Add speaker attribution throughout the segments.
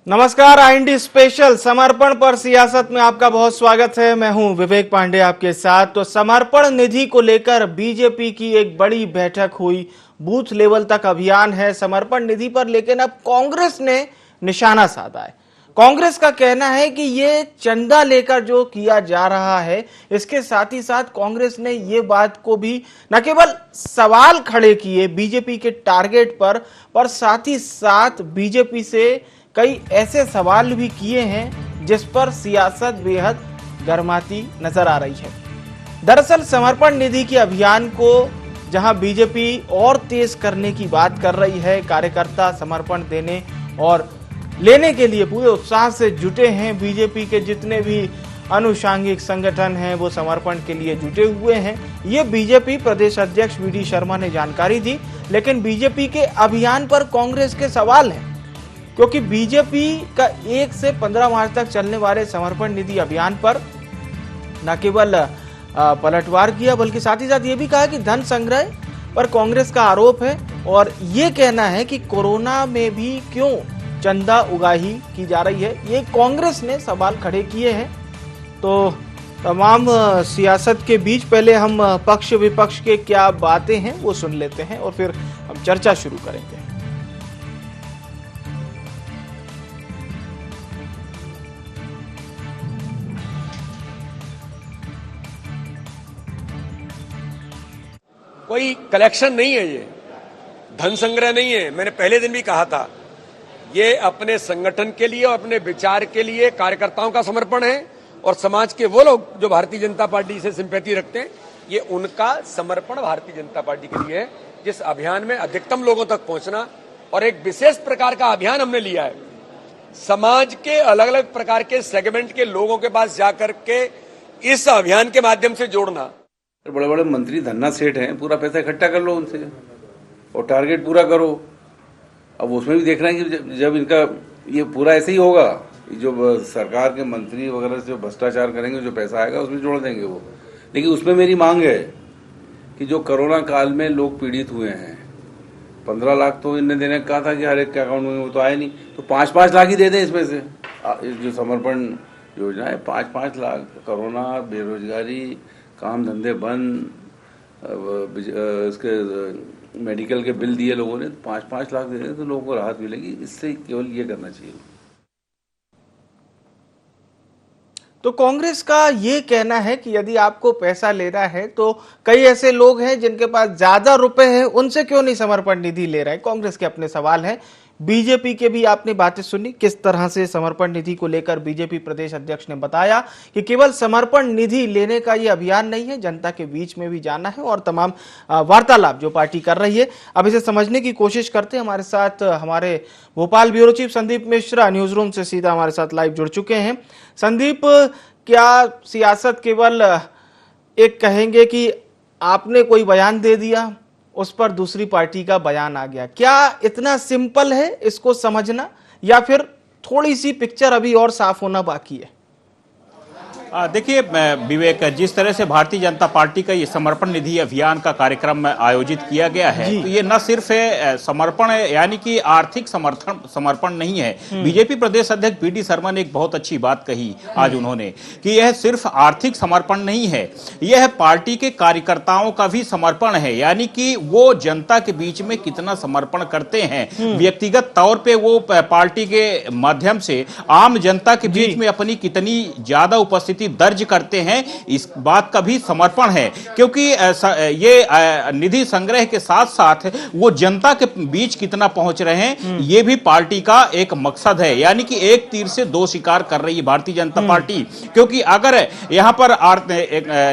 Speaker 1: नमस्कार। IND special समर्पण पर सियासत में आपका बहुत स्वागत है। मैं हूं विवेक पांडे आपके साथ। तो समर्पण निधि को लेकर बीजेपी की एक बड़ी बैठक हुई, बूथ लेवल तक अभियान है समर्पण निधि पर, लेकिन अब कांग्रेस ने निशाना साधा है। कांग्रेस का कहना है कि ये चंदा लेकर जो किया जा रहा है, इसके साथ ही साथ कांग्रेस ने ये बात को भी न केवल सवाल खड़े किए बीजेपी के टारगेट पर साथ ही साथ बीजेपी से कई ऐसे सवाल भी किए हैं जिस पर सियासत बेहद गर्माती नजर आ रही है। दरअसल समर्पण निधि के अभियान को जहां बीजेपी और तेज करने की बात कर रही है, कार्यकर्ता समर्पण देने और लेने के लिए पूरे उत्साह से जुटे हैं। बीजेपी के जितने भी अनुषांगिक संगठन हैं वो समर्पण के लिए जुटे हुए हैं। ये बीजेपी प्रदेश अध्यक्ष वी.डी. शर्मा ने जानकारी दी, लेकिन बीजेपी के अभियान पर कांग्रेस के सवाल हैं, क्योंकि बीजेपी का 1 से 15 मार्च तक चलने वाले समर्पण निधि अभियान पर न केवल पलटवार किया, बल्कि साथ ही साथ ये भी कहा कि धन संग्रह पर कांग्रेस का आरोप है और ये कहना है कि कोरोना में भी क्यों चंदा उगाही की जा रही है। ये कांग्रेस ने सवाल खड़े किए हैं। तो तमाम सियासत के बीच पहले हम पक्ष विपक्ष के क्या बातें हैं वो सुन लेते हैं और फिर हम चर्चा शुरू करेंगे।
Speaker 2: कोई कलेक्शन नहीं है, ये धन संग्रह नहीं है। मैंने पहले दिन भी कहा था, ये अपने संगठन के लिए और अपने विचार के लिए कार्यकर्ताओं का समर्पण है और समाज के वो लोग जो भारतीय जनता पार्टी से सिंपैथी रखते हैं, ये उनका समर्पण भारतीय जनता पार्टी के लिए है। जिस अभियान में अधिकतम लोगों तक पहुंचना और एक विशेष प्रकार का अभियान हमने लिया है, समाज के अलग अलग प्रकार के सेगमेंट के लोगों के पास जाकर के इस अभियान के माध्यम से जोड़ना।
Speaker 3: बड़े बड़े मंत्री धन्ना सेठ हैं, पूरा पैसा इकट्ठा कर लो उनसे और टारगेट पूरा करो। अब उसमें भी देखना है कि जब इनका ये पूरा ऐसे ही होगा, जो सरकार के मंत्री वगैरह जो भ्रष्टाचार करेंगे, जो पैसा आएगा उसमें जोड़ देंगे वो। लेकिन उसमें मेरी मांग है कि जो कोरोना काल में लोग पीड़ित हुए हैं, 15 लाख तो इनने देने का कहा था कि हर एक के अकाउंट में, वो तो आए नहीं, तो 5-5 लाख ही दे दें इसमें से। जो समर्पण योजना है, 5-5 लाख। कोरोना, बेरोजगारी, काम धंधे बंद, इसके मेडिकल के बिल दिए लोगों ने, 5-5 लाख दे दें तो लोगों को राहत मिलेगी। इससे केवल ये करना चाहिए।
Speaker 1: तो कांग्रेस का ये कहना है कि यदि आपको पैसा लेना है तो कई ऐसे लोग हैं जिनके पास ज्यादा रुपए हैं, उनसे क्यों नहीं समर्पण निधि ले रहे हैं। कांग्रेस के अपने सवाल हैं। बीजेपी के भी आपने बातें सुनी, किस तरह से समर्पण निधि को लेकर बीजेपी प्रदेश अध्यक्ष ने बताया कि केवल समर्पण निधि लेने का ये अभियान नहीं है, जनता के बीच में भी जाना है और तमाम वार्तालाप जो पार्टी कर रही है। अब इसे समझने की कोशिश करते हैं। हमारे साथ हमारे Bhopal bureau chief Sandeep Mishra news room से सीधा हमारे साथ लाइव जुड़ चुके हैं। संदीप, क्या सियासत केवल एक कहेंगे कि आपने कोई बयान दे दिया, उस पर दूसरी पार्टी का बयान आ गया, क्या इतना सिंपल है इसको समझना, या फिर थोड़ी सी पिक्चर अभी और साफ होना बाकी है?
Speaker 4: देखिए विवेक, जिस तरह से भारतीय जनता पार्टी का ये समर्पण निधि अभियान का कार्यक्रम आयोजित किया गया है, तो ये न सिर्फ समर्पण है, यानी कि आर्थिक समर्पण नहीं है। बीजेपी प्रदेश अध्यक्ष वी.डी. शर्मा ने एक बहुत अच्छी बात कही आज उन्होंने कि यह सिर्फ आर्थिक समर्पण नहीं है, यह पार्टी के कार्यकर्ताओं का भी समर्पण है। यानी कि वो जनता के बीच में कितना समर्पण करते हैं, व्यक्तिगत तौर पे वो पार्टी के माध्यम से आम जनता के बीच में अपनी कितनी ज्यादा उपस्थिति दर्ज करते हैं, इस बात का भी समर्पण है। क्योंकि ये निधि संग्रह के साथ साथ वो जनता के बीच कितना पहुंच रहे हैं, ये भी पार्टी का एक मकसद है। यानी कि एक तीर से दो शिकार कर रही है भारतीय जनता पार्टी। क्योंकि अगर यहां पर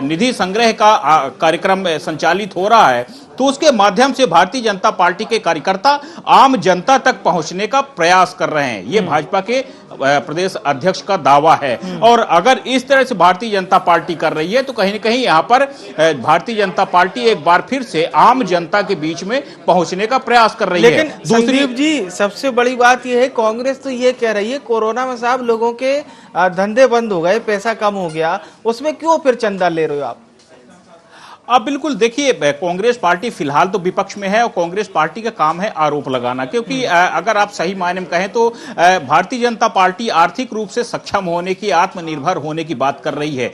Speaker 4: निधि संग्रह का कार्यक्रम संचालित हो रहा है, तो उसके माध्यम से भारतीय जनता पार्टी के कार्यकर्ता आम जनता तक पहुंचने का प्रयास कर रहे हैं। ये भाजपा के प्रदेश अध्यक्ष का दावा है। और अगर इस तरह से भारतीय जनता पार्टी कर रही है, तो कहीं न कहीं यहां पर भारतीय जनता पार्टी एक बार फिर से आम जनता के बीच में पहुंचने का प्रयास कर रही है।
Speaker 1: लेकिन संदीप जी, सबसे बड़ी बात यह है, कांग्रेस तो ये कह रही है कोरोना में साहब लोगों के धंधे बंद हो गए, पैसा कम हो गया, उसमें क्यों फिर चंदा ले रहे हो आप?
Speaker 4: आप बिल्कुल देखिए, कांग्रेस पार्टी फिलहाल तो विपक्ष में है और कांग्रेस पार्टी का काम है आरोप लगाना, क्योंकि अगर आप सही मायने में कहें तो भारतीय जनता पार्टी आर्थिक रूप से सक्षम होने की, आत्मनिर्भर होने की बात कर रही है।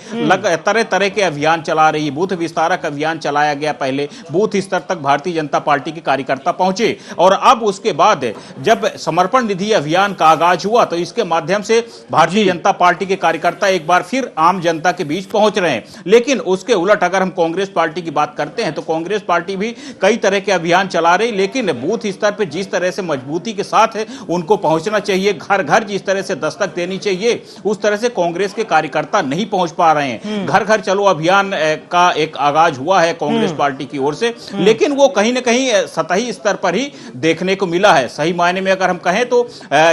Speaker 4: तरह तरह के अभियान चला रही है, बूथ विस्तारक अभियान चलाया गया, पहले बूथ स्तर तक भारतीय जनता पार्टी के कार्यकर्ता पहुंचे और अब उसके बाद जब समर्पण निधि अभियान का आगाज हुआ तो इसके माध्यम से भारतीय जनता पार्टी के कार्यकर्ता एक बार फिर आम जनता के बीच पहुंच रहे हैं। लेकिन उसके उलट अगर हम कांग्रेस पार्टी की बात करते हैं तो कांग्रेस पार्टी भी कई तरह के अभियान चला रही, लेकिन बूथ स्तर पर जिस तरह से मजबूती के साथ उनको पहुंचना चाहिए, घर घर जिस तरह से दस्तक देनी चाहिए, उस तरह से कांग्रेस के कार्यकर्ता नहीं पहुंच पा रहे हैं। घर घर चलो अभियान का एक आगाज हुआ है कांग्रेस पार्टी की ओर से, लेकिन वो कहीं ना कहीं सतही स्तर पर ही देखने को मिला है। सही मायने में अगर हम कहें तो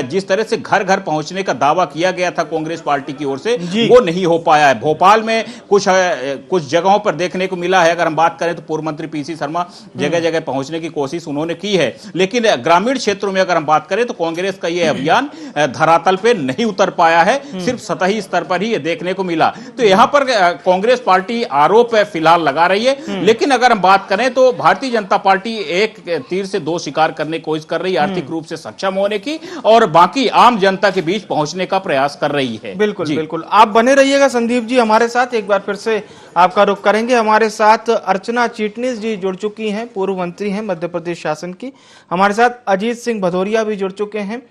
Speaker 4: जिस तरह से घर घर पहुंचने का दावा किया गया था कांग्रेस पार्टी की ओर से, वो नहीं हो पाया है। भोपाल में कुछ जगहों पर देखने को मिला है। अगर हम बात करें तो पूर्व मंत्री पीसी शर्मा जगह जगह पहुंचने की कोशिश उन्होंने की है, लेकिन ग्रामीण क्षेत्रों में अगर हम बात करें तो कांग्रेस का यह अभियान धरातल पे नहीं उतर पाया है, सिर्फ सतही स्तर पर ही ये देखने को मिला। तो यहां पर कांग्रेस पार्टी आरोप फिलहाल लगा रही है, लेकिन अगर हम बात करें तो भारतीय जनता पार्टी एक तीर से दो शिकार करने की कोशिश कर रही है, आर्थिक रूप से सक्षम होने की और बाकी आम जनता के बीच पहुंचने का प्रयास कर रही है।
Speaker 1: बिल्कुल बिल्कुल, आप बने रहिएगा संदीप जी हमारे साथ। एक बार फिर से आपका रुख करेंगे। हमारे साथ अर्चना चिटनीस जी जुड़ चुकी हैं, पूर्व मंत्री हैं मध्य प्रदेश शासन की। हमारे साथ अजीत सिंह भदौरिया भी जुड़ चुके हैं,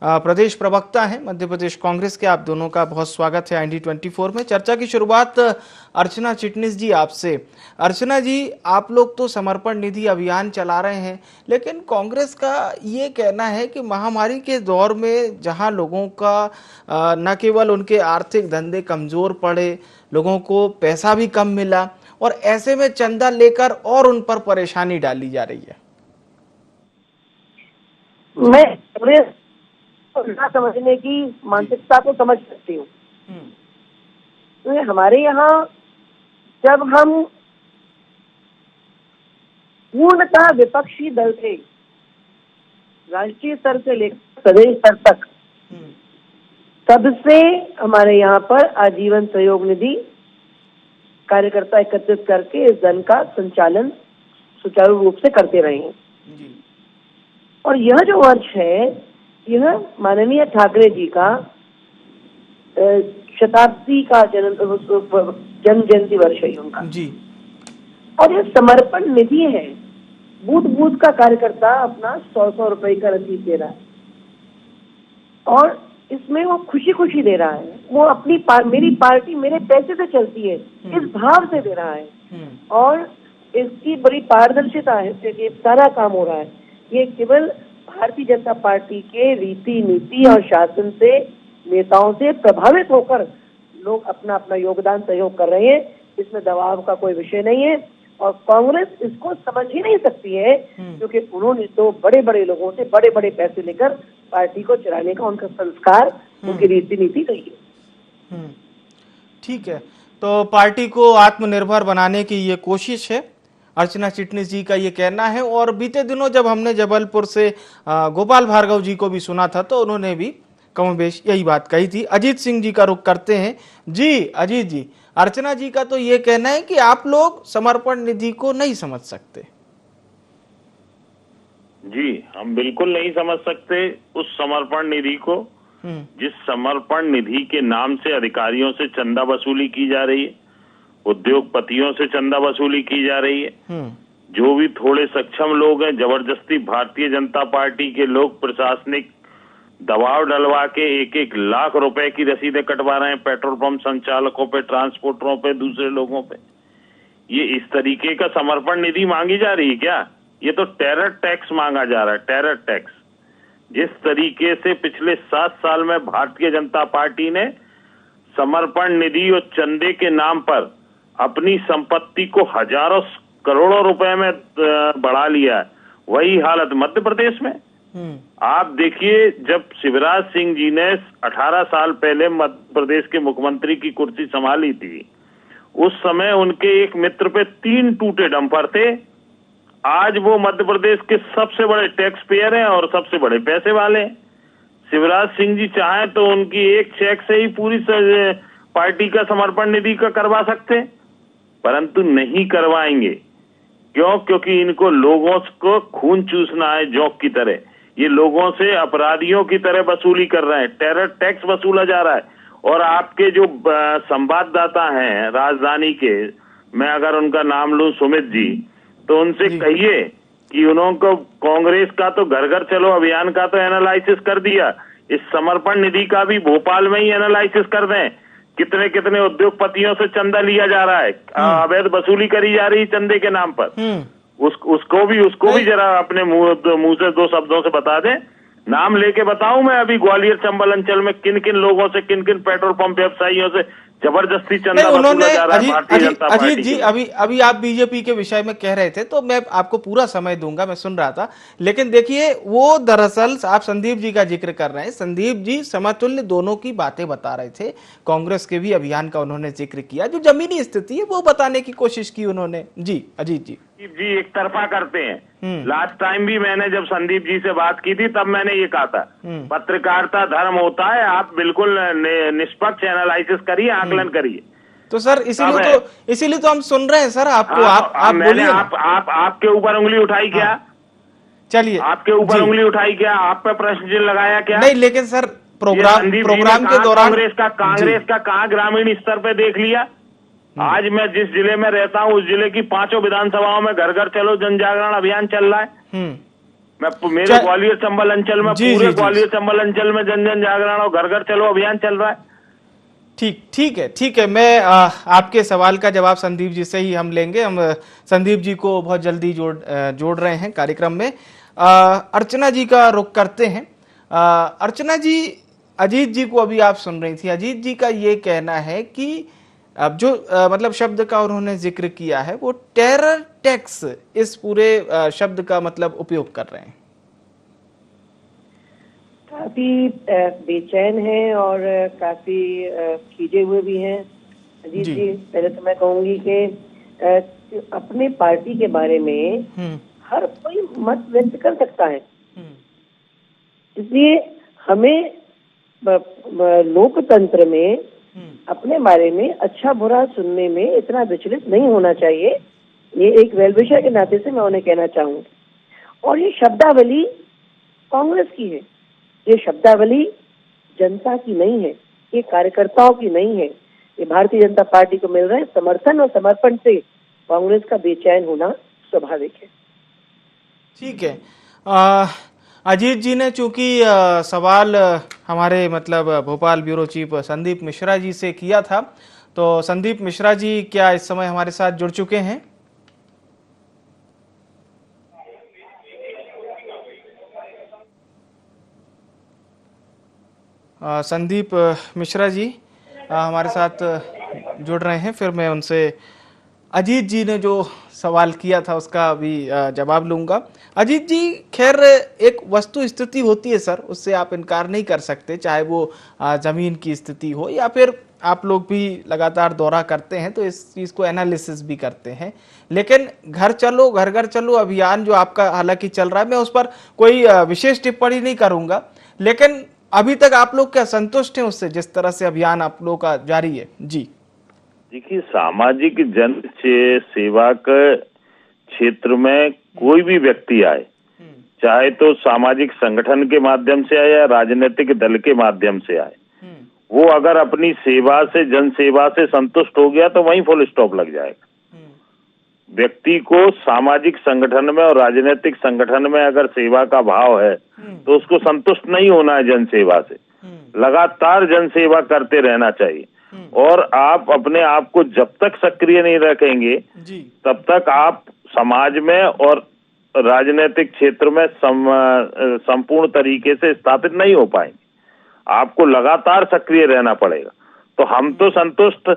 Speaker 1: प्रदेश प्रवक्ता हैं मध्य प्रदेश कांग्रेस के। आप दोनों का बहुत स्वागत है IND24 में। चर्चा की शुरुआत अर्चना चिटनीस जी आपसे। अर्चना जी, आप लोग तो समर्पण निधि अभियान चला रहे हैं, लेकिन कांग्रेस का ये कहना है कि महामारी के दौर में जहां लोगों का न केवल उनके आर्थिक धंधे कमजोर पड़े, लोगों को पैसा भी कम मिला और ऐसे में चंदा लेकर और उन पर परेशानी डाली जा रही है।
Speaker 5: मैं ना समझने की मानसिकता को समझ सकती हूँ। तो हमारे यहाँ जब हम पूर्णतः विपक्षी दल थे, राष्ट्रीय स्तर से लेकर प्रदेश स्तर तक, तब से हमारे यहाँ पर आजीवन सहयोग निधि कार्यकर्ता एकत्रित करके इस दल का संचालन सुचारू रूप से करते रहे हैं। और यह जो वर्ष है, यह माननीय ठाकरे जी का शताब्दी का जन्म जयंती वर्ष है उनका जी। और यह समर्पण निधि है। बूथ बूथ का कार्यकर्ता अपना 100 रुपए का रसीद दे रहा है और इसमें वो खुशी खुशी दे रहा है। वो अपनी मेरी पार्टी मेरे पैसे से चलती है, इस भाव से दे रहा है और इसकी बड़ी पारदर्शिता है कि सारा काम हो रहा है। ये केवल भारतीय जनता पार्टी के रीति नीति और शासन से, नेताओं से प्रभावित होकर लोग अपना अपना योगदान सहयोग कर रहे हैं। इसमें दबाव का कोई विषय नहीं है और कांग्रेस इसको समझ ही नहीं सकती है, क्योंकि उन्होंने तो बड़े बड़े लोगों से बड़े बड़े पैसे लेकर पार्टी को चलाने का उनका संस्कार, उनकी रीति नीति रही है।
Speaker 1: ठीक है, तो पार्टी को आत्मनिर्भर बनाने की ये कोशिश है, अर्चना चिटनीस जी का ये कहना है। और बीते दिनों जब हमने जबलपुर से गोपाल भार्गव जी को भी सुना था तो उन्होंने भी कमोबेश यही बात कही थी। अजीत सिंह जी का रुख करते हैं। जी अजीत जी, अर्चना जी का तो ये कहना है कि आप लोग समर्पण निधि को नहीं समझ सकते।
Speaker 6: जी, हम बिल्कुल नहीं समझ सकते उस समर्पण निधि को, जिस समर्पण निधि के नाम से अधिकारियों से चंदा वसूली की जा रही है, उद्योगपतियों से चंदा वसूली की जा रही है। जो भी थोड़े सक्षम लोग हैं, जबरदस्ती भारतीय जनता पार्टी के लोग प्रशासनिक दबाव डलवा के 1-1 लाख रुपए की रसीदें कटवा रहे हैं पेट्रोल पंप संचालकों पे, ट्रांसपोर्टरों पे, दूसरे लोगों पे। ये इस तरीके का समर्पण निधि मांगी जा रही है क्या? ये तो टेरर टैक्स मांगा जा रहा है, टेरर टैक्स। जिस तरीके से पिछले 7 साल में भारतीय जनता पार्टी ने समर्पण निधि और चंदे के नाम पर अपनी संपत्ति को हजारों करोड़ों रुपए में बढ़ा लिया है, वही हालत मध्य प्रदेश में। आप देखिए, जब शिवराज सिंह जी ने 18 साल पहले मध्य प्रदेश के मुख्यमंत्री की कुर्सी संभाली थी, उस समय उनके एक मित्र पे 3 टूटे डंपर थे। आज वो मध्य प्रदेश के सबसे बड़े टैक्स पेयर हैं और सबसे बड़े पैसे वाले हैं। शिवराज सिंह जी चाहें तो उनकी एक चेक से ही पूरी पार्टी का समर्पण निधि का करवा सकते हैं। परंतु नहीं करवाएंगे। क्यों? क्योंकि इनको लोगों को खून चूसना है जोंक की तरह। ये लोगों से अपराधियों की तरह वसूली कर रहे हैं, टेरर टैक्स वसूला जा रहा है। और आपके जो संवाददाता हैं राजधानी के, मैं अगर उनका नाम लूं सुमित जी, तो उनसे कहिए कि उन्होंने कांग्रेस का तो घर घर चलो अभियान का तो एनालिसिस कर दिया, इस समर्पण निधि का भी भोपाल में ही एनालिसिस कर दें। कितने कितने उद्योगपतियों से चंदा लिया जा रहा है, अवैध वसूली करी जा रही है चंदे के नाम पर। उसको भी जरा अपने मुंह से दो शब्दों से बता दें। नाम लेके बताऊं मैं अभी ग्वालियर चंबल अंचल में किन किन लोगों से, किन किन पेट्रोल पंप व्यवसायियों से जबरदस्ती चंदा वसूला जा रहा है भारतीय जनता पार्टी।
Speaker 1: अजीत जी, अभी आप बीजेपी के विषय में कह रहे थे तो मैं आपको पूरा समय दूंगा, मैं सुन रहा था। लेकिन देखिए, वो दरअसल आप संदीप जी का जिक्र कर रहे हैं। संदीप जी समतुल्य दोनों की बातें बता रहे थे। कांग्रेस के भी अभियान का उन्होंने जिक्र किया, जो जमीनी स्थिति है वो बताने की कोशिश की उन्होंने। जी अजीत जी
Speaker 6: एक तरफा करते हैं। लास्ट टाइम भी मैंने जब संदीप जी से बात की थी तब मैंने ये कहा था, पत्रकारिता धर्म होता है, आप बिल्कुल निष्पक्ष एनालिसिस करिए, आकलन करिए।
Speaker 1: तो सर इसीलिए तो हम सुन रहे हैं सर आपको। आप बोलिए।
Speaker 6: आपके ऊपर उंगली उठाई क्या?
Speaker 1: चलिए,
Speaker 6: आपके ऊपर उंगली उठाई क्या? आप पे प्रश्न चिन्ह लगाया क्या?
Speaker 1: नहीं, लेकिन सर प्रोग्राम के दौरान
Speaker 6: कांग्रेस का कहाँ ग्रामीण स्तर पे देख लिया? आज मैं जिस जिले में रहता हूँ उस जिले की 5 विधानसभाओं में घर घर चलो जन जागरण अभियान चल रहा है। मैं मेरे ग्वालियर चंबल अंचल में, पूरे ग्वालियर चंबल अंचल में जन जन जागरण और घर घर चलो अभियान चल रहा है।
Speaker 1: ठीक है। मैं आपके सवाल का जवाब संदीप जी से ही हम लेंगे। हम संदीप जी को बहुत जल्दी जोड़ रहे हैं कार्यक्रम में। अर्चना जी का रुख करते हैं। अर्चना जी, अजीत जी को अभी आप सुन रही थी। अजीत जी का ये कहना है कि अब जो मतलब शब्द का उन्होंने जिक्र किया है वो टेरर टैक्स, इस पूरे शब्द का मतलब उपयोग कर रहे हैं।
Speaker 5: काफी बेचैन हैं और काफी खींचे हुए भी हैं अजीत जी। पहले तो मैं कहूंगी कि अपने पार्टी के बारे में हर कोई मत व्यक्त कर सकता है, इसलिए हमें लोकतंत्र में अपने बारे में अच्छा बुरा सुनने में इतना विचलित नहीं होना चाहिए। ये एक वेलविशर के नाते से मैं उन्हें कहना चाहूंगी। और ये शब्दावली कांग्रेस की है, ये शब्दावली जनता की नहीं है, ये कार्यकर्ताओं की नहीं है। ये भारतीय जनता पार्टी को मिल रहे समर्थन और समर्पण से कांग्रेस का बेचैन होना स्वाभाविक है।
Speaker 1: ठीक है। अजीत जी ने चूंकि सवाल हमारे मतलब भोपाल ब्यूरो चीफ संदीप मिश्रा जी से किया था, तो संदीप मिश्रा जी क्या इस समय हमारे साथ जुड़ चुके हैं? संदीप मिश्रा जी हमारे साथ जुड़ रहे हैं, फिर मैं उनसे अजीत जी ने जो सवाल किया था उसका भी जवाब लूंगा। अजीत जी, खैर एक वस्तु स्थिति होती है सर, उससे आप इनकार नहीं कर सकते, चाहे वो जमीन की स्थिति हो या फिर आप लोग भी लगातार दौरा करते हैं तो इस चीज को एनालिसिस भी करते हैं। लेकिन घर चलो घर घर चलो अभियान जो आपका हालांकि चल रहा है, मैं उस पर कोई विशेष टिप्पणी नहीं करूंगा, लेकिन अभी तक आप लोग क्या संतुष्ट हैं उससे, जिस तरह से अभियान आप लोग का जारी है? जी
Speaker 6: देखिए, सामाजिक जन सेवा के क्षेत्र में कोई भी व्यक्ति आए, चाहे तो सामाजिक संगठन के माध्यम से आए या राजनीतिक दल के माध्यम से आए, वो अगर अपनी सेवा से, जन सेवा से संतुष्ट हो गया तो वहीं फुल स्टॉप लग जाएगा। व्यक्ति को सामाजिक संगठन में और राजनीतिक संगठन में अगर सेवा का भाव है तो उसको संतुष्ट नहीं होना है जन सेवा से, लगातार जन सेवा करते रहना चाहिए। और आप अपने आप को जब तक सक्रिय नहीं रखेंगे तब तक आप समाज में और राजनीतिक क्षेत्र में संपूर्ण तरीके से स्थापित नहीं हो पाएंगे। आपको लगातार सक्रिय रहना पड़ेगा। तो हम तो संतुष्ट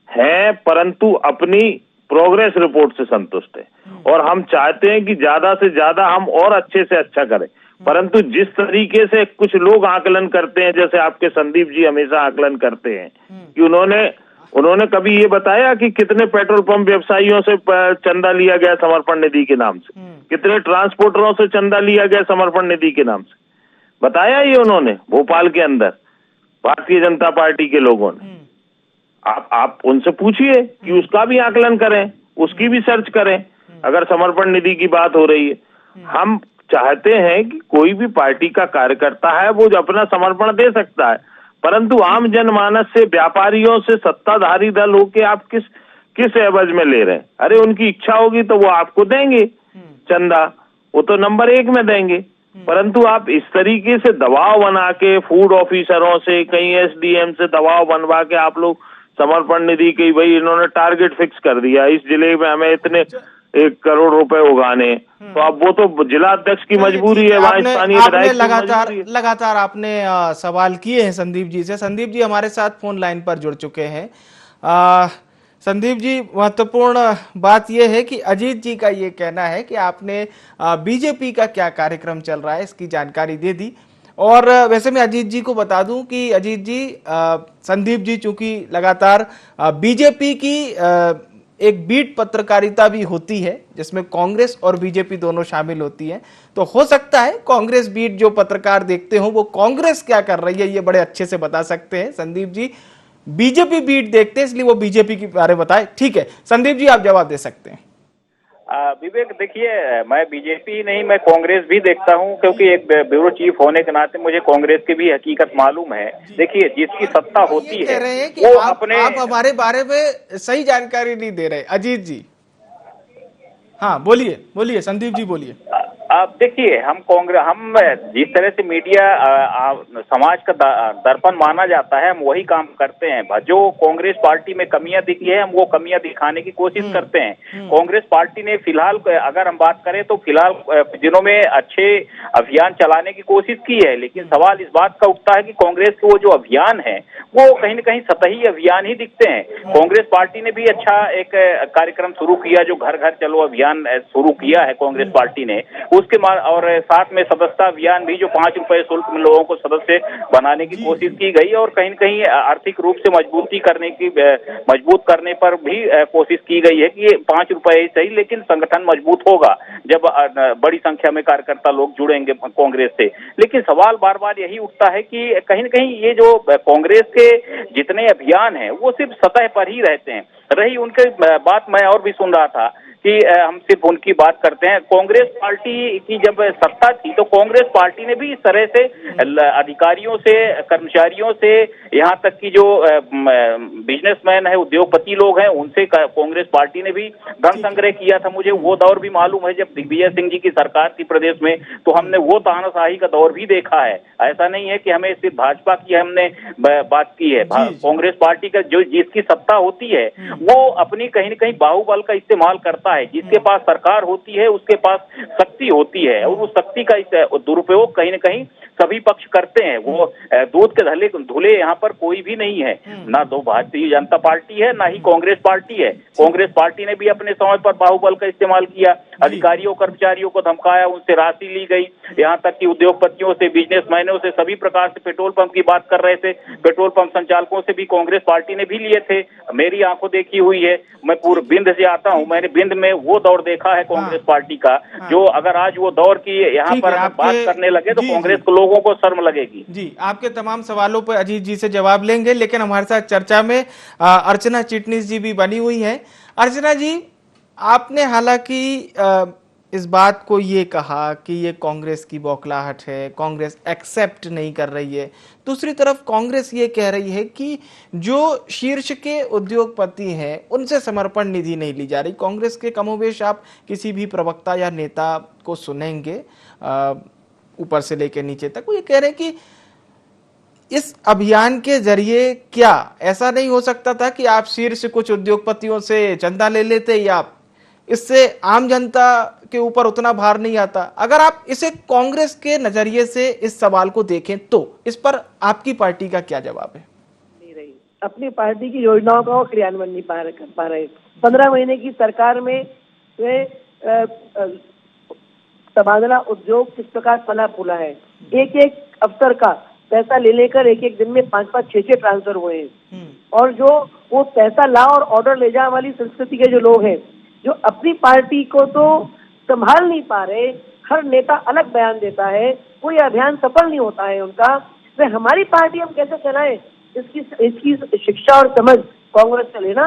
Speaker 6: हैं, परंतु अपनी प्रोग्रेस रिपोर्ट से संतुष्ट हैं और हम चाहते हैं कि ज्यादा से ज्यादा हम और अच्छे से अच्छा करें। परंतु जिस तरीके से कुछ लोग आकलन करते हैं, जैसे आपके संदीप जी हमेशा आकलन करते हैं कि उन्होंने कभी ये बताया कि कितने पेट्रोल पंप व्यवसायियों से चंदा लिया गया समर्पण निधि के नाम से, कितने ट्रांसपोर्टरों से चंदा लिया गया समर्पण निधि के नाम से? बताया ये उन्होंने भोपाल के अंदर भारतीय जनता पार्टी के लोगों ने? आप उनसे पूछिए कि उसका भी आकलन करें, उसकी भी सर्च करें, अगर समर्पण निधि की बात हो रही है। हम चाहते हैं कि कोई भी पार्टी का कार्यकर्ता है वो जो अपना समर्पण दे सकता है, परंतु आम जनमानस से, व्यापारियों से, सत्ताधारी दल होके आप किस एवज में ले रहे हैं? अरे उनकी इच्छा होगी तो वो आपको देंगे चंदा, वो तो नंबर 1 में देंगे, परंतु आप इस तरीके से दबाव बना के फूड ऑफिसरों से, कहीं एसडीएम से दबाव बनवा के आप लोग समर्पण निधि की, भाई इन्होंने टारगेट फिक्स कर दिया, इस जिले में हमें इतने 1 करोड़ रुपए उगाने, तो अब वो तो जिला अध्यक्ष की मजबूरी है, वहां स्थानीय विधायक की मजबूरी है।
Speaker 1: लगातार आपने सवाल किए हैं संदीप जी से। संदीप जी हमारे साथ फोन लाइन पर जुड़ चुके हैं। संदीप जी, महत्वपूर्ण बात यह है कि अजीत जी का ये कहना है कि आपने बीजेपी का क्या कार्यक्रम चल रहा है इसकी जानकारी दे दी। और वैसे मैं अजीत जी को बता दूं कि अजीत जी, संदीप जी चूंकि लगातार बीजेपी की एक बीट पत्रकारिता भी होती है जिसमें कांग्रेस और बीजेपी दोनों शामिल होती है, तो हो सकता है कांग्रेस बीट जो पत्रकार देखते हो वो कांग्रेस क्या कर रही है ये बड़े अच्छे से बता सकते हैं। संदीप जी बीजेपी बीट देखते हैं इसलिए वो बीजेपी के बारे में बताए। ठीक है संदीप जी, आप जवाब दे सकते हैं।
Speaker 7: विवेक, देखिए, मैं बीजेपी नहीं, मैं कांग्रेस भी देखता हूं, क्योंकि एक ब्यूरो चीफ होने के नाते मुझे कांग्रेस की भी हकीकत मालूम है। देखिए, जिसकी सत्ता होती है
Speaker 1: वो आप हमारे बारे में सही जानकारी नहीं दे रहे अजीत जी। हाँ बोलिए संदीप जी बोलिए।
Speaker 7: अब देखिए, हम जिस तरह से मीडिया समाज का दर्पण माना जाता है, हम वही काम करते हैं। जो कांग्रेस पार्टी में कमियां दिखी है हम वो कमियां दिखाने की कोशिश करते हैं। कांग्रेस पार्टी ने फिलहाल, अगर हम बात करें तो फिलहाल दिनों में अच्छे अभियान चलाने की कोशिश की है, लेकिन सवाल इस बात का उठता है कि कांग्रेस के वो जो अभियान है वो कहीं न कहीं सतही अभियान ही दिखते हैं। कांग्रेस पार्टी ने भी अच्छा एक कार्यक्रम शुरू किया, जो घर घर चलो अभियान शुरू किया है कांग्रेस पार्टी ने, उसके और साथ में सदस्यता अभियान भी, जो 5 रुपए शुल्क में लोगों को सदस्य बनाने की कोशिश की गई, और कहीं न कहीं आर्थिक रूप से मजबूत करने पर भी कोशिश की गई है कि ये 5 रुपए ही सही, लेकिन संगठन मजबूत होगा जब बड़ी संख्या में कार्यकर्ता लोग जुड़ेंगे कांग्रेस से। लेकिन सवाल बार बार यही उठता है कि कहीं न कहीं ये जो कांग्रेस के जितने अभियान हैं वो सिर्फ सतह पर ही रहते हैं। रही उनके बात, मैं और भी सुन रहा था कि हम सिर्फ उनकी बात करते हैं। कांग्रेस पार्टी की जब सत्ता थी तो कांग्रेस पार्टी ने भी इस तरह से अधिकारियों से, कर्मचारियों से, यहाँ तक कि जो बिजनेसमैन है, उद्योगपति लोग हैं, उनसे कांग्रेस पार्टी ने भी धन संग्रह किया था। मुझे वो दौर भी मालूम है जब दिग्विजय सिंह जी की सरकार थी प्रदेश में, तो हमने वो तानाशाही का दौर भी देखा है। ऐसा नहीं है कि हमें सिर्फ भाजपा की हमने बात की है। कांग्रेस पार्टी का जो जिसकी सत्ता होती है वो अपनी कहीं न कहीं बाहुबल का इस्तेमाल करता है। जिसके पास सरकार होती है उसके पास शक्ति होती है, और उस शक्ति का दुरुपयोग कहीं न कहीं सभी पक्ष करते हैं। वो दूध के धुले यहाँ पर कोई भी नहीं है, ना तो भारतीय जनता पार्टी है ना ही कांग्रेस पार्टी है। कांग्रेस पार्टी ने भी अपने समय पर बाहुबल का इस्तेमाल किया, अधिकारियों कर्मचारियों को धमकाया, उनसे राशि ली गई, यहाँ तक कि उद्योगपतियों से, बिजनेसमैनों से, सभी प्रकार से पेट्रोल पंप की बात कर रहे थे, पेट्रोल पंप संचालकों से भी कांग्रेस पार्टी ने भी लिए थे। मेरी आंखों देखी हुई है, मैं पूरे बिंद से आता हूँ, मैंने बिंद में वो दौर देखा है कांग्रेस पार्टी का, जो अगर आज वो दौर की यहाँ पर बात करने लगे तो कांग्रेस को लोगों को शर्म लगेगी।
Speaker 1: जी, आपके तमाम सवालों पर अजीत जी से जवाब लेंगे, लेकिन हमारे साथ चर्चा में अर्चना चिटनीस जी भी बनी हुई है। अर्चना जी, आपने हालांकि इस बात को ये कहा कि ये कांग्रेस की बौखलाहट है, कांग्रेस एक्सेप्ट नहीं कर रही है। दूसरी तरफ कांग्रेस ये कह रही है कि जो शीर्ष के उद्योगपति हैं उनसे समर्पण निधि नहीं ली जा रही। कांग्रेस के कमोबेश आप किसी भी प्रवक्ता या नेता को सुनेंगे ऊपर से लेकर नीचे तक, वो ये कह रहे हैं कि इस अभियान के जरिए क्या ऐसा नहीं हो सकता था कि आप शीर्ष कुछ उद्योगपतियों से चंदा ले लेते, या इससे आम जनता के ऊपर उतना भार नहीं आता? अगर आप इसे कांग्रेस के नजरिए से इस सवाल को देखें तो इस पर आपकी पार्टी का क्या जवाब है?
Speaker 5: नहीं रही, अपनी पार्टी की योजनाओं का वो क्रियान्वयन नहीं कर पा रहे। 15 महीने की सरकार में वे तबादला उद्योग किस प्रकार फला फूला है। एक एक अफसर का पैसा ले लेकर एक एक दिन में 5-5, 6-6 ट्रांसफर हुए हैं। और जो वो पैसा ला और ऑर्डर ले जाने वाली संस्कृति के जो लोग हैं, जो अपनी पार्टी को तो संभाल नहीं पा रहे, हर नेता अलग बयान देता है, कोई अभियान सफल नहीं होता है उनका। वे हमारी पार्टी हम कैसे चलाएं, इसकी शिक्षा और समझ कांग्रेस से लेना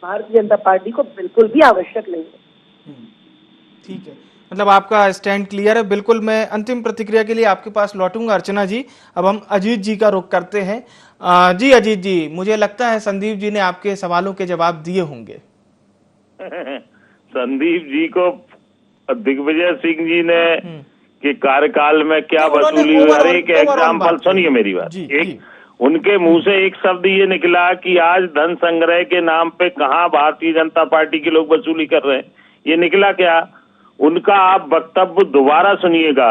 Speaker 5: भारतीय जनता पार्टी को बिल्कुल भी आवश्यक नहीं है।
Speaker 1: ठीक है, मतलब आपका स्टैंड क्लियर है। बिल्कुल, मैं अंतिम प्रतिक्रिया के लिए आपके पास लौटूंगा अर्चना जी। अब हम अजीत जी का रुख करते हैं। जी अजीत जी, मुझे लगता है संदीप जी ने आपके सवालों के जवाब दिए होंगे।
Speaker 6: संदीप जी को दिग्विजय सिंह जी ने कि कार्यकाल में क्या वसूली हुई, हर एक एग्जाम्पल सुनिए मेरी बात। उनके मुंह से एक शब्द ये निकला कि आज धन संग्रह के नाम पे कहाँ भारतीय जनता पार्टी के लोग वसूली कर रहे हैं, ये निकला क्या? उनका आप वक्तव्य दोबारा सुनिएगा,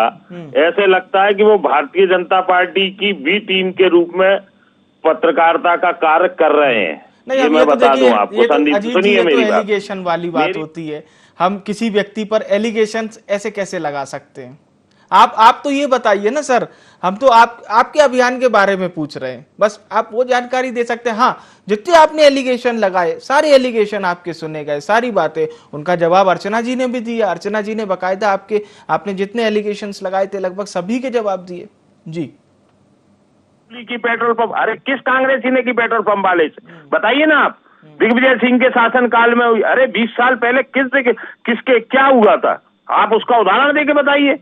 Speaker 6: ऐसे लगता है कि वो भारतीय जनता पार्टी की बी टीम के रूप में पत्रकारिता का कार्य कर रहे हैं। ये मैं बता दूं आपको संदीप, सुनिए मेरी बात।
Speaker 1: एलिगेशन वाली बात होती है, हम किसी व्यक्ति पर एलिगेशन ऐसे कैसे लगा सकते हैं? आप तो ये बताइए ना सर, हम तो आपके अभियान के बारे में पूछ रहे हैं, बस आप वो जानकारी दे सकते हैं। हाँ, जितने आपने एलिगेशन लगाए, सारे एलिगेशन आपके सुने गए, सारी बातें, उनका जवाब अर्चना जी ने भी दिया। अर्चना जी ने बकायदा आपने जितने एलिगेशंस लगाए थे लगभग सभी के जवाब दिए। जी,
Speaker 6: की पेट्रोल पंप, अरे किस कांग्रेसी ने की पेट्रोल पंप वाले से बताइए ना आप। दिग्विजय सिंह के शासन काल में हुई, अरे 20 साल पहले किसके क्या हुआ था, आप उसका उदाहरण देके बताइए।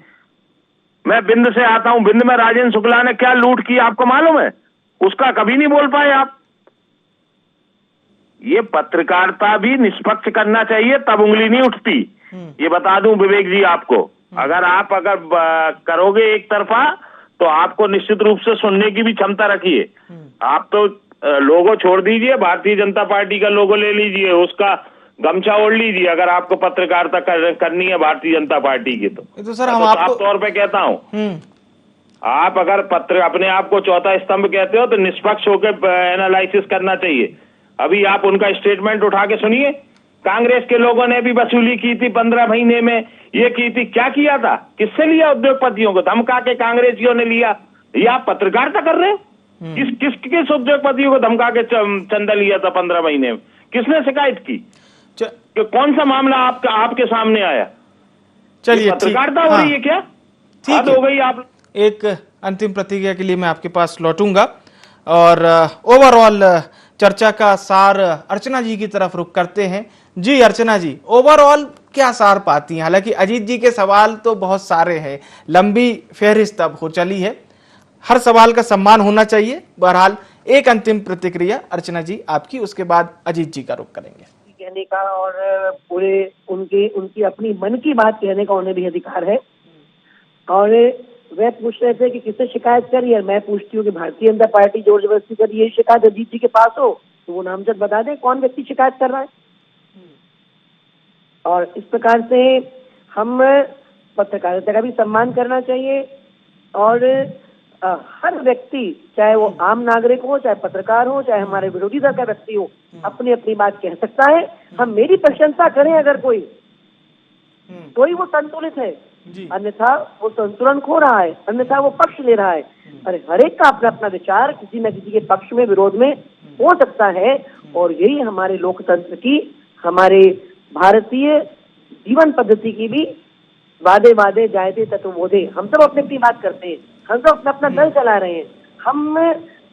Speaker 6: मैं बिंद से आता हूं, बिंद में राजेंद्र शुक्ला ने क्या लूट की आपको मालूम है? उसका कभी नहीं बोल पाए आप। ये पत्रकारिता भी निष्पक्ष करना चाहिए, तब उंगली नहीं उठती। ये बता दूं विवेक जी आपको, अगर करोगे एक तरफा तो आपको निश्चित रूप से सुनने की भी क्षमता रखिए। आप तो लोगो छोड़ दीजिए, भारतीय जनता पार्टी का लोगो ले लीजिए, उसका गमछा ओढ़ लीजिए अगर आपको पत्रकारिता करनी है भारतीय जनता पार्टी की। तो
Speaker 1: सर हम
Speaker 6: साफ तौर पे कहता हूं, आप अगर अपने आप को चौथा स्तंभ कहते हो तो निष्पक्ष होकर एनालिसिस करना चाहिए। अभी आप उनका स्टेटमेंट उठा के सुनिए, कांग्रेस के लोगों ने भी वसूली की थी 15 महीने में, ये की थी, क्या किया था, किससे लिया? उद्योगपतियों को धमका के कांग्रेसियों ने लिया। ये आप पत्रकारिता कर रहे हो? किस उद्योगपतियों को धमका के चंदा लिया था 15 महीने में? किसने शिकायत की? कि कौन सा मामला आपके सामने आया?
Speaker 1: चलिए,
Speaker 6: पत्रकारिता हो रही है क्या? ठीक हो गई। आप
Speaker 1: एक अंतिम प्रतिक्रिया के लिए मैं आपके पास लौटूंगा और ओवरऑल चर्चा का सार अर्चना जी की तरफ रुख करते हैं। जी अर्चना जी, ओवरऑल क्या सार पाती हैं? हालांकि अजीत जी के सवाल तो बहुत सारे हैं, लंबी फहरिस्त अब हो चली है, हर सवाल का सम्मान होना चाहिए। बहरहाल एक अंतिम प्रतिक्रिया अर्चना जी आपकी, उसके बाद अजीत जी का रुख करेंगे।
Speaker 5: कहने का और पूरे उनकी अपनी मन की बात कहने का उन्हें भी अधिकार है। और वे पूछ रहे थे कि किससे शिकायत करी है, मैं पूछती हूँ कि भारतीय जनता पार्टी जोर जबरदस्ती कर रही है, शिकायत अजीत जी के पास हो तो वो नामजद बता दें कौन व्यक्ति शिकायत कर रहा है। और इस प्रकार से हम पत्रकारिता का भी सम्मान करना चाहिए और हर व्यक्ति, चाहे वो आम नागरिक हो, चाहे पत्रकार हो, चाहे हमारे विरोधी दल का व्यक्ति हो, अपनी अपनी बात कह सकता है। हम मेरी प्रशंसा करें अगर कोई वो संतुलित है, अन्यथा वो संतुलन खो रहा है, अन्यथा वो पक्ष ले रहा है। अरे हर एक का अपना अपना विचार किसी न किसी के पक्ष में, विरोध में हो सकता है। और यही हमारे लोकतंत्र की, हमारे भारतीय जीवन पद्धति की भी वादे जायते तत्वबोधे। हम सब अपनी अपनी बात करते हैं, हम सब अपना अपना दल चला रहे हैं, हम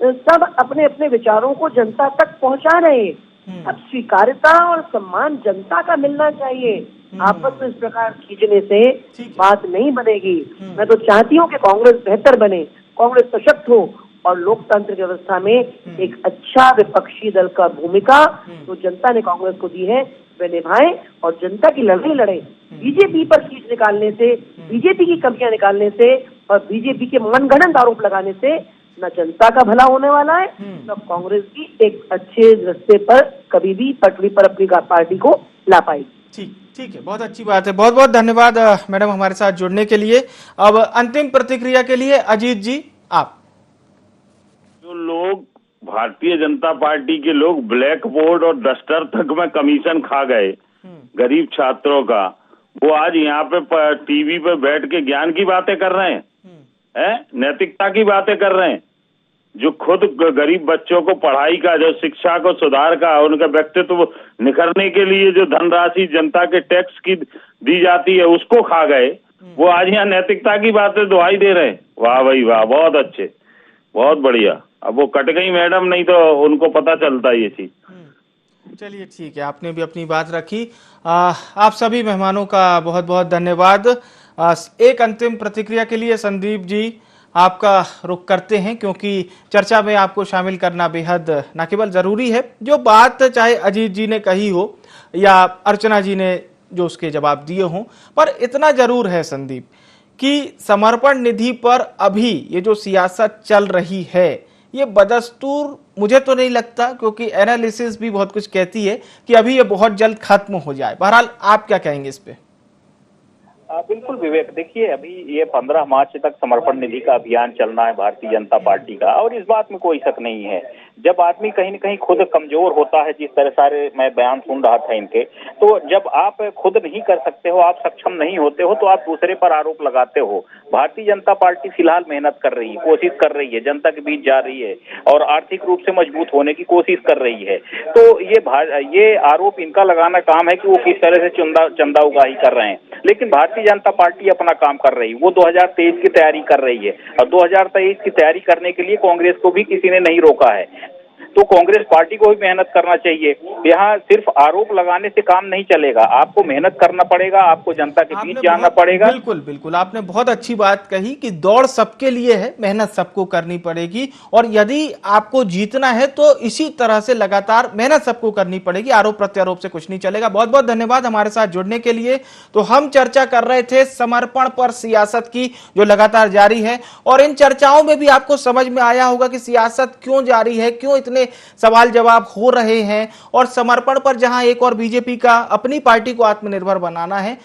Speaker 5: सब अपने अपने विचारों को जनता तक पहुंचा रहे हैं। अब स्वीकार्यता और सम्मान जनता का मिलना चाहिए। आपस में इस प्रकार खींचने से बात नहीं बनेगी। मैं तो चाहती हूँ कि कांग्रेस बेहतर बने, कांग्रेस सशक्त हो और लोकतंत्र व्यवस्था में एक अच्छा विपक्षी दल का भूमिका जो जनता ने कांग्रेस को दी है वे निभाएं और जनता की लड़ाई लड़े। बीजेपी पर खींच निकालने से, बीजेपी की कमियां निकालने से और बीजेपी के मनगढ़ंत आरोप लगाने से न जनता का भला होने वाला है, न कांग्रेस की एक अच्छे रास्ते पर कभी भी पटरी पर अपनी पार्टी को ला पाएगी।
Speaker 1: ठीक है, बहुत अच्छी बात है। बहुत बहुत धन्यवाद मैडम हमारे साथ जुड़ने के लिए। अब अंतिम प्रतिक्रिया के लिए अजीत जी आप।
Speaker 6: जो लोग भारतीय जनता पार्टी के लोग ब्लैक बोर्ड और डस्टर तक में कमीशन खा गए गरीब छात्रों का, वो आज यहाँ पे टीवी पे बैठ के ज्ञान की बातें कर रहे हैं, नैतिकता की बातें कर रहे हैं। जो खुद गरीब बच्चों को पढ़ाई का, जो शिक्षा को सुधार का, उनका व्यक्तित्व निखरने के लिए जो धनराशि जनता के टैक्स की दी जाती है उसको खा गए, वो आज यहाँ नैतिकता की बातें दुहाई दे रहे हैं। वाह भाई वाह, बहुत अच्छे, बहुत बढ़िया। अब वो कट गई मैडम, नहीं तो उनको पता चलता ये चीज।
Speaker 1: चलिए ठीक है, आपने भी अपनी बात रखी। आप सभी मेहमानों का बहुत बहुत धन्यवाद। एक अंतिम प्रतिक्रिया के लिए संदीप जी आपका रुख करते हैं, क्योंकि चर्चा में आपको शामिल करना बेहद न केवल जरूरी है। जो बात चाहे अजीत जी ने कही हो या अर्चना जी ने जो उसके जवाब दिए हों, पर इतना जरूर है संदीप कि समर्पण निधि पर अभी ये जो सियासत चल रही है ये बदस्तूर मुझे तो नहीं लगता, क्योंकि एनालिसिस भी बहुत कुछ कहती है कि अभी ये बहुत जल्द खत्म हो जाए। बहरहाल आप क्या कहेंगे इस पे?
Speaker 7: बिल्कुल विवेक, देखिए अभी ये 15 मार्च तक समर्पण निधि का अभियान चलना है भारतीय जनता पार्टी का, और इस बात में कोई शक नहीं है। जब आदमी कहीं न कहीं खुद कमजोर होता है, जिस तरह सारे मैं बयान सुन रहा था इनके, तो जब आप खुद नहीं कर सकते हो, आप सक्षम नहीं होते हो, तो आप दूसरे पर आरोप लगाते हो। भारतीय जनता पार्टी फिलहाल मेहनत कर रही है, कोशिश कर रही है, जनता के बीच जा रही है और आर्थिक रूप से मजबूत होने की कोशिश कर रही है। तो ये आरोप इनका लगाना काम है कि वो किस तरह से चंदा उगाही कर रहे हैं, लेकिन भारतीय जनता पार्टी अपना काम कर रही है। वो 2023 की तैयारी कर रही है, और 2023 की तैयारी करने के लिए कांग्रेस को भी किसी ने नहीं रोका है। तो कांग्रेस पार्टी को भी मेहनत करना चाहिए। यहाँ सिर्फ आरोप लगाने से काम नहीं चलेगा, आपको मेहनत करना पड़ेगा, आपको जनता के बीच जाना पड़ेगा।
Speaker 1: बिल्कुल बिल्कुल, आपने बहुत अच्छी बात कही कि दौड़ सबके लिए है, मेहनत सबको करनी पड़ेगी, और यदि आपको जीतना है तो इसी तरह से लगातार मेहनत सबको करनी पड़ेगी। आरोप प्रत्यारोप से कुछ नहीं चलेगा। बहुत बहुत धन्यवाद हमारे साथ जुड़ने के लिए। तो हम चर्चा कर रहे थे समर्पण पर सियासत की, जो लगातार जारी है, और इन चर्चाओं में भी आपको समझ में आया होगा कि सियासत क्यों जारी है, क्यों इतने सवाल जवाब हो रहे हैं, और समर्पण पर जहां एक और बीजेपी का अपनी पार्टी को आत्मनिर्भर बनाना है,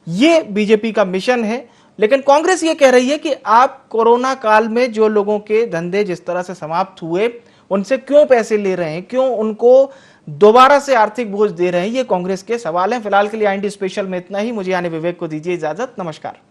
Speaker 1: ये बीजेपी का मिशन है। लेकिन कांग्रेस ये कह रही है कि आप कोरोना काल में जो लोगों के धंधे जिस तरह से समाप्त हुए उनसे क्यों पैसे ले रहे हैं, क्यों उनको दोबारा से आर्थिक बोझ दे रहे हैं, ये कांग्रेस के सवाल हैं। फिलहाल के लिए IND स्पेशल में इतना ही। मुझे यानी विवेक को दीजिए इजाजत। नमस्कार।